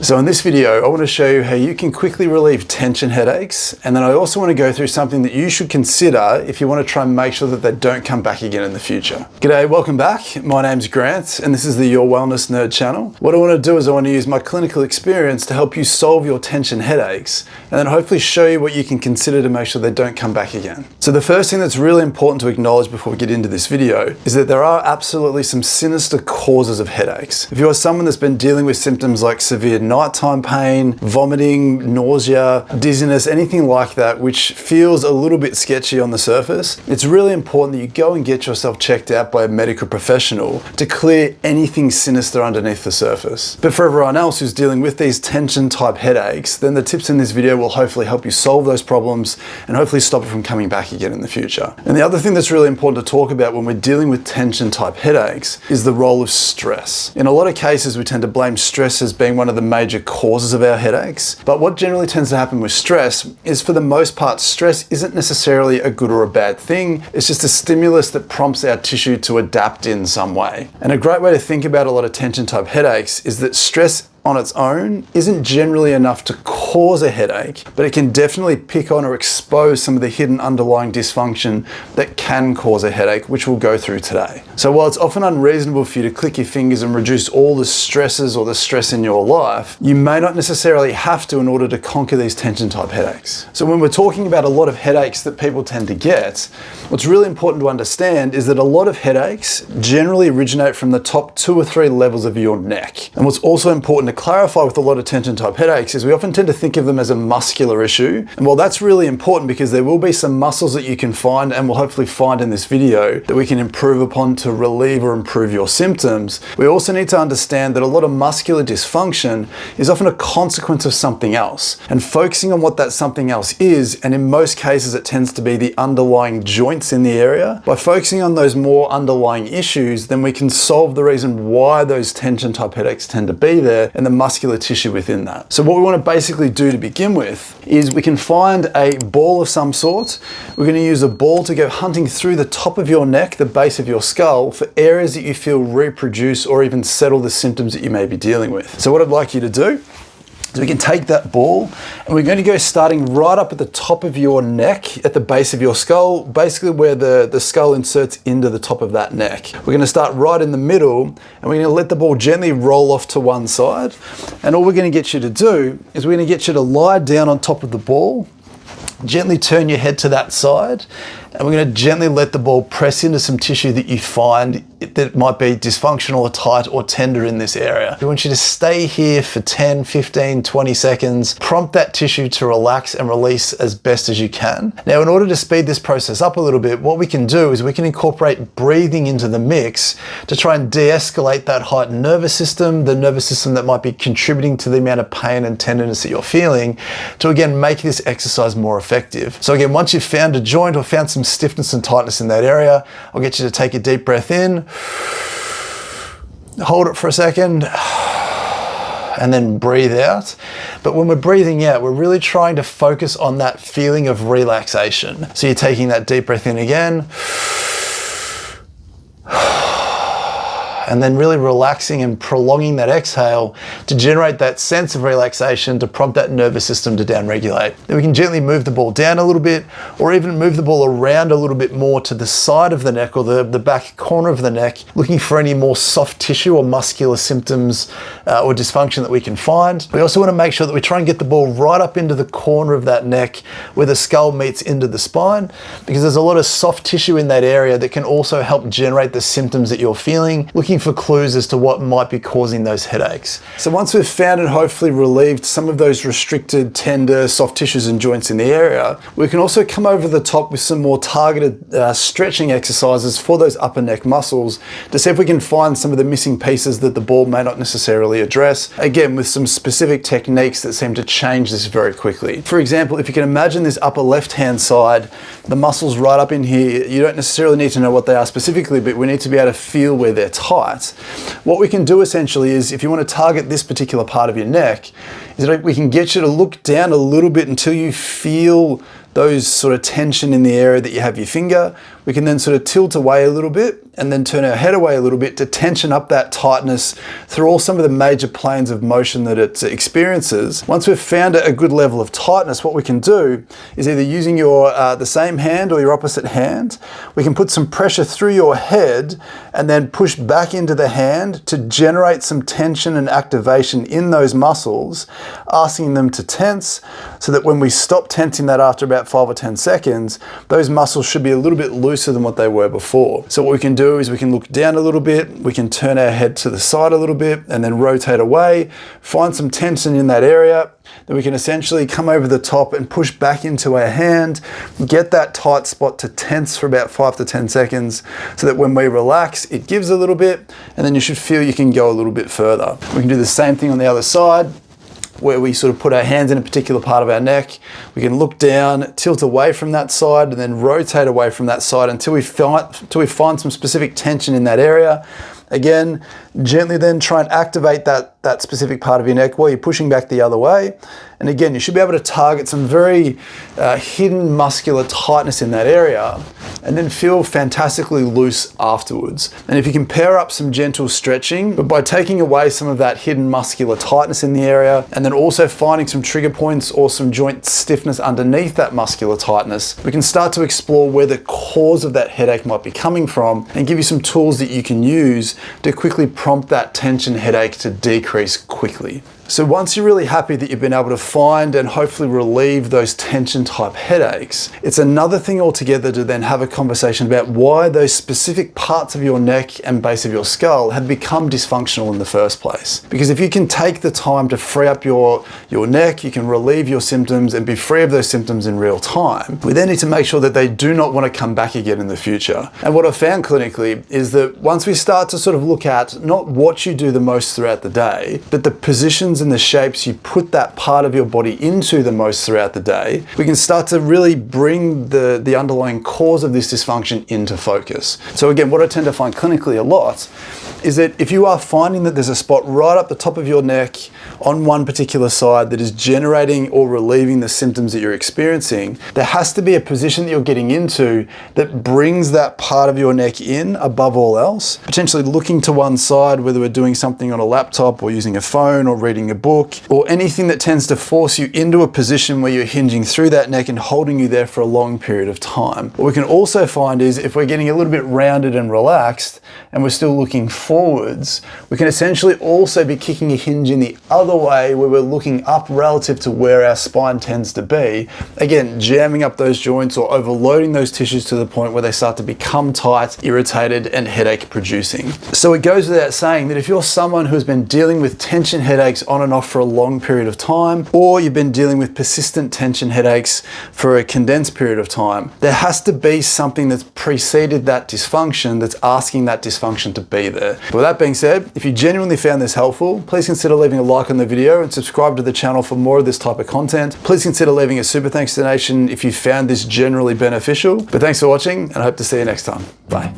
So in this video, I want to show you how you can quickly relieve tension headaches, and then I also want to go through something that you should consider if you want to try and make sure that they don't come back again in the future. G'day, welcome back. My name's Grant, and this is the Your Wellness Nerd channel. What I want to do is I want to use my clinical experience to help you solve your tension headaches, and then hopefully show you what you can consider to make sure they don't come back again. So the first thing that's really important to acknowledge before we get into this video is that there are absolutely some sinister causes of headaches. If you are someone that's been dealing with symptoms like severe nighttime pain, vomiting, nausea, dizziness, anything like that, which feels a little bit sketchy on the surface, it's really important that you go and get yourself checked out by a medical professional to clear anything sinister underneath the surface. But for everyone else who's dealing with these tension type headaches, then the tips in this video will hopefully help you solve those problems and hopefully stop it from coming back again in the future. And the other thing that's really important to talk about when we're dealing with tension type headaches is the role of stress. In a lot of cases, we tend to blame stress as being one of the major causes of our headaches. But what generally tends to happen with stress is, for the most part, stress isn't necessarily a good or a bad thing. It's just a stimulus that prompts our tissue to adapt in some way. And a great way to think about a lot of tension type headaches is that stress on its own isn't generally enough to cause a headache, but it can definitely pick on or expose some of the hidden underlying dysfunction that can cause a headache, which we'll go through today. So while it's often unreasonable for you to click your fingers and reduce all the stresses or the stress in your life, you may not necessarily have to in order to conquer these tension type headaches. So when we're talking about a lot of headaches that people tend to get, what's really important to understand is that a lot of headaches generally originate from the top 2 or 3 levels of your neck. And what's also important to clarify with a lot of tension type headaches is we often tend to think of them as a muscular issue. And while that's really important, because there will be some muscles that you can find and will hopefully find in this video that we can improve upon to relieve or improve your symptoms, we also need to understand that a lot of muscular dysfunction is often a consequence of something else. And focusing on what that something else is, and in most cases it tends to be the underlying joints in the area, by focusing on those more underlying issues, then we can solve the reason why those tension type headaches tend to be there and the muscular tissue within that. So what we want to basically do to begin with is we can find a ball of some sort. We're going to use a ball to go hunting through the top of your neck, the base of your skull, for areas that you feel reproduce or even settle the symptoms that you may be dealing with. So what I'd like you to do is we can take that ball and we're going to go starting right up at the top of your neck, at the base of your skull, basically where the skull inserts into the top of that neck. We're going to start right in the middle and we're going to let the ball gently roll off to one side. And all we're going to get you to do is we're going to get you to lie down on top of the ball, gently turn your head to that side, and we're going to gently let the ball press into some tissue that you find that might be dysfunctional or tight or tender in this area. We want you to stay here for 10, 15, 20 seconds, prompt that tissue to relax and release as best as you can. Now, in order to speed this process up a little bit, what we can do is we can incorporate breathing into the mix to try and de-escalate that heightened nervous system, the nervous system that might be contributing to the amount of pain and tenderness that you're feeling, to again make this exercise more effective. So again, once you've found a joint or found some stiffness and tightness in that area, I'll get you to take a deep breath in, hold it for a second, and then breathe out. But when we're breathing out, we're really trying to focus on that feeling of relaxation. So you're taking that deep breath in again, and then really relaxing and prolonging that exhale to generate that sense of relaxation, to prompt that nervous system to downregulate. Then we can gently move the ball down a little bit, or even move the ball around a little bit more to the side of the neck or the back corner of the neck, looking for any more soft tissue or muscular symptoms or dysfunction that we can find. We also want to make sure that we try and get the ball right up into the corner of that neck where the skull meets into the spine, because there's a lot of soft tissue in that area that can also help generate the symptoms that you're feeling, looking for clues as to what might be causing those headaches. So once we've found and hopefully relieved some of those restricted, tender, soft tissues and joints in the area, we can also come over the top with some more targeted stretching exercises for those upper neck muscles to see if we can find some of the missing pieces that the ball may not necessarily address, again with some specific techniques that seem to change this very quickly. For example, if you can imagine this upper left hand side, the muscles right up in here, you don't necessarily need to know what they are specifically, but we need to be able to feel where they're tight. What we can do essentially is, if you want to target this particular part of your neck, is that we can get you to look down a little bit until you feel those sort of tension in the area that you have your finger, we can then sort of tilt away a little bit and then turn our head away a little bit to tension up that tightness through all some of the major planes of motion that it experiences. Once we've found a good level of tightness, what we can do is either using your the same hand or your opposite hand, we can put some pressure through your head and then push back into the hand to generate some tension and activation in those muscles, asking them to tense so that when we stop tensing that after about 5 or 10 seconds, those muscles should be a little bit looser than what they were before. So what we can do is we can look down a little bit, we can turn our head to the side a little bit and then rotate away, find some tension in that area. Then we can essentially come over the top and push back into our hand, get that tight spot to tense for about 5 to 10 seconds so that when we relax, it gives a little bit and then you should feel you can go a little bit further. We can do the same thing on the other side, where we sort of put our hands in a particular part of our neck. We can look down, tilt away from that side, and then rotate away from that side until we find some specific tension in that area. Again, gently then try and activate that specific part of your neck while you're pushing back the other way. And again, you should be able to target some very hidden muscular tightness in that area and then feel fantastically loose afterwards. And if you can pair up some gentle stretching, but by taking away some of that hidden muscular tightness in the area and then also finding some trigger points or some joint stiffness underneath that muscular tightness, we can start to explore where the cause of that headache might be coming from and give you some tools that you can use to quickly prompt that tension headache to decrease quickly. So once you're really happy that you've been able to find and hopefully relieve those tension type headaches, it's another thing altogether to then have a conversation about why those specific parts of your neck and base of your skull have become dysfunctional in the first place. Because if you can take the time to free up your neck, you can relieve your symptoms and be free of those symptoms in real time. We then need to make sure that they do not want to come back again in the future. And what I've found clinically is that once we start to sort of look at not what you do the most throughout the day, but the positions and the shapes you put that part of your body into the most throughout the day, we can start to really bring the underlying cause of this dysfunction into focus. So again, what I tend to find clinically a lot is that if you are finding that there's a spot right up the top of your neck on one particular side that is generating or relieving the symptoms that you're experiencing, there has to be a position that you're getting into that brings that part of your neck in above all else, potentially looking to one side, whether we're doing something on a laptop or using a phone or reading a book, or anything that tends to force you into a position where you're hinging through that neck and holding you there for a long period of time. What we can also find is if we're getting a little bit rounded and relaxed and we're still looking forwards, we can essentially also be kicking a hinge in the other way where we're looking up relative to where our spine tends to be. Again, jamming up those joints or overloading those tissues to the point where they start to become tight, irritated, and headache producing. So it goes without saying that if you're someone who's been dealing with tension headaches on and off for a long period of time, or you've been dealing with persistent tension headaches for a condensed period of time, there has to be something that's preceded that dysfunction that's asking that dysfunction to be there. But with that being said, if you genuinely found this helpful, please consider leaving a like on the video and subscribe to the channel for more of this type of content. Please consider leaving a super thanks donation if you found this generally beneficial. But thanks for watching and I hope to see you next time. Bye.